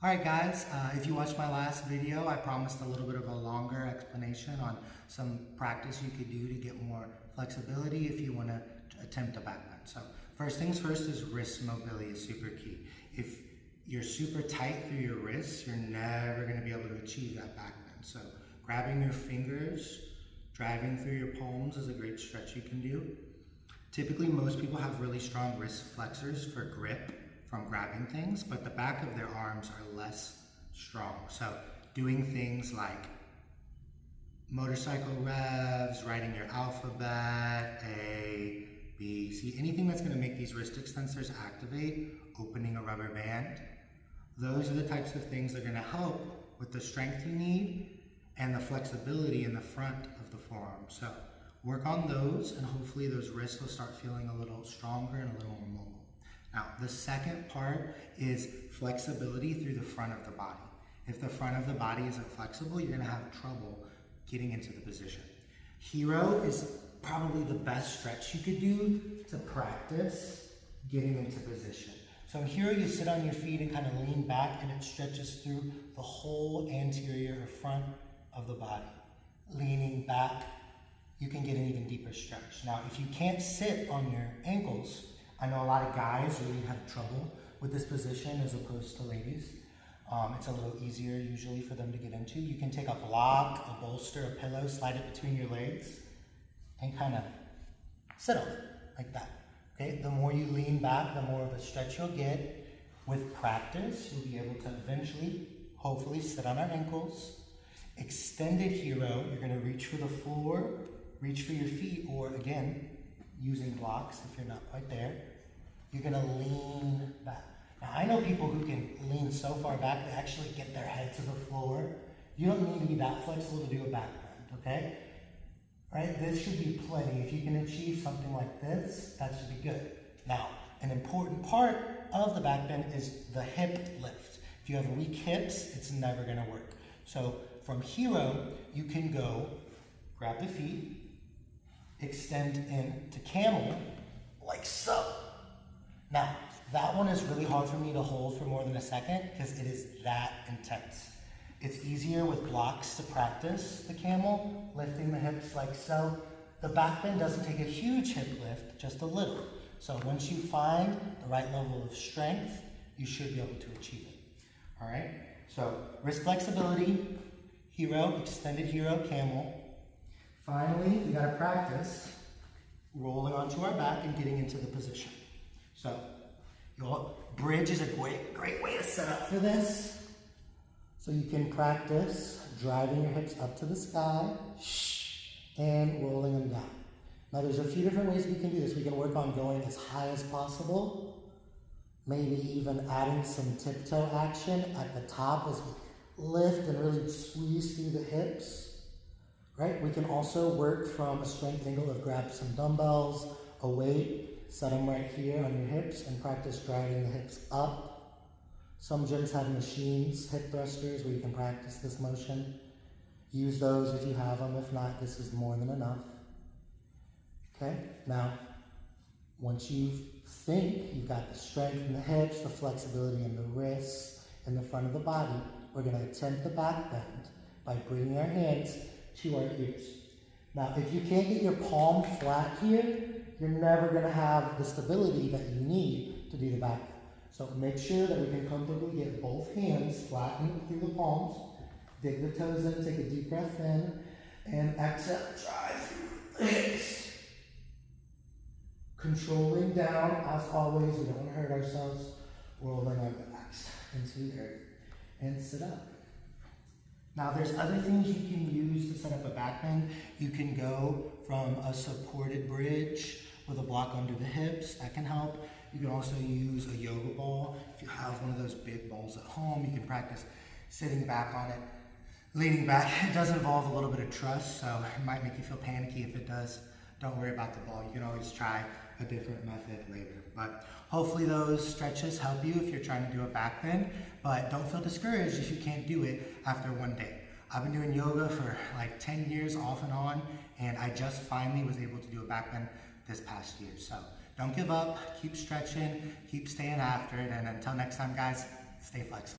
Alright guys, if you watched my last video, I promised a little bit of a longer explanation on some practice you could do to get more flexibility if you want to attempt a backbend. So first things first is wrist mobility is super key. If you're super tight through your wrists, you're never going to be able to achieve that backbend. So grabbing your fingers, driving through your palms is a great stretch you can do. Typically most people have really strong wrist flexors for grip from grabbing things, but the back of their arms are less strong. So doing things like motorcycle revs, writing your alphabet, A, B, C, anything that's going to make these wrist extensors activate, opening a rubber band, those are the types of things that are going to help with the strength you need and the flexibility in the front of the forearm. So work on those and hopefully those wrists will start feeling a little stronger and a little more mobile. Now, the second part is flexibility through the front of the body. If the front of the body isn't flexible, you're going to have trouble getting into the position. Hero is probably the best stretch you could do to practice getting into position. So in Hero, you sit on your feet and kind of lean back, and it stretches through the whole anterior or front of the body. Leaning back, you can get an even deeper stretch. Now, if you can't sit on your ankles, I know a lot of guys really have trouble with this position as opposed to ladies. It's a little easier usually for them to get into. You can take a block, a bolster, a pillow, slide it between your legs, and kind of sit on it like that. Okay? The more you lean back, the more of a stretch you'll get. With practice, you'll be able to eventually, hopefully, sit on our ankles. Extended Hero, you're going to reach for the floor, reach for your feet, or again, using blocks if you're not quite there. You're going to lean back. Now, I know people who can lean so far back they actually get their head to the floor. You don't need to be that flexible to do a back bend, okay? Right? This should be plenty. If you can achieve something like this, that should be good. Now, an important part of the back bend is the hip lift. If you have weak hips, it's never going to work. So from Hero, you can go grab the feet, extend into camel, like so. Now, that one is really hard for me to hold for more than a second because it is that intense. It's easier with blocks to practice the camel, lifting the hips like so. The back bend doesn't take a huge hip lift, just a little. So once you find the right level of strength, you should be able to achieve it. All right? So wrist flexibility, Hero, extended Hero, camel. Finally, we gotta practice rolling onto our back and getting into the position. So, your bridge is a great way to set up for this. So you can practice driving your hips up to the sky and rolling them down. Now there's a few different ways we can do this. We can work on going as high as possible, maybe even adding some tiptoe action at the top as we lift and really squeeze through the hips. Right? We can also work from a strength angle of grab some dumbbells, a weight, set them right here on your hips and practice driving the hips up. Some gyms have machines, hip thrusters, where you can practice this motion. Use those if you have them. If not, this is more than enough. Okay? Now, once you think you've got the strength in the hips, the flexibility in the wrists, and the front of the body, we're going to attempt the back bend by bringing our hands to our ears. Now, if you can't get your palm flat here, you're never going to have the stability that you need to do the back bend. So make sure that we can comfortably get both hands flattened through the palms. Dig the toes in, take a deep breath in, and exhale, drive through the hips. Controlling down, as always, we don't want to hurt ourselves. Rolling our backs into the earth. And sit up. Now there's other things you can use to set up a back bend. You can go from a supported bridge with a block under the hips, that can help. You can also use a yoga ball. If you have one of those big balls at home, you can practice sitting back on it, leaning back. It does involve a little bit of trust, so it might make you feel panicky. If it does, don't worry about the ball. You can always try a different method later. But hopefully those stretches help you if you're trying to do a back bend, but don't feel discouraged if you can't do it after one day. I've been doing yoga for like 10 years off and on, and I just finally was able to do a back bend this past year. So don't give up, keep stretching, keep staying after it, and until next time guys, stay flexible.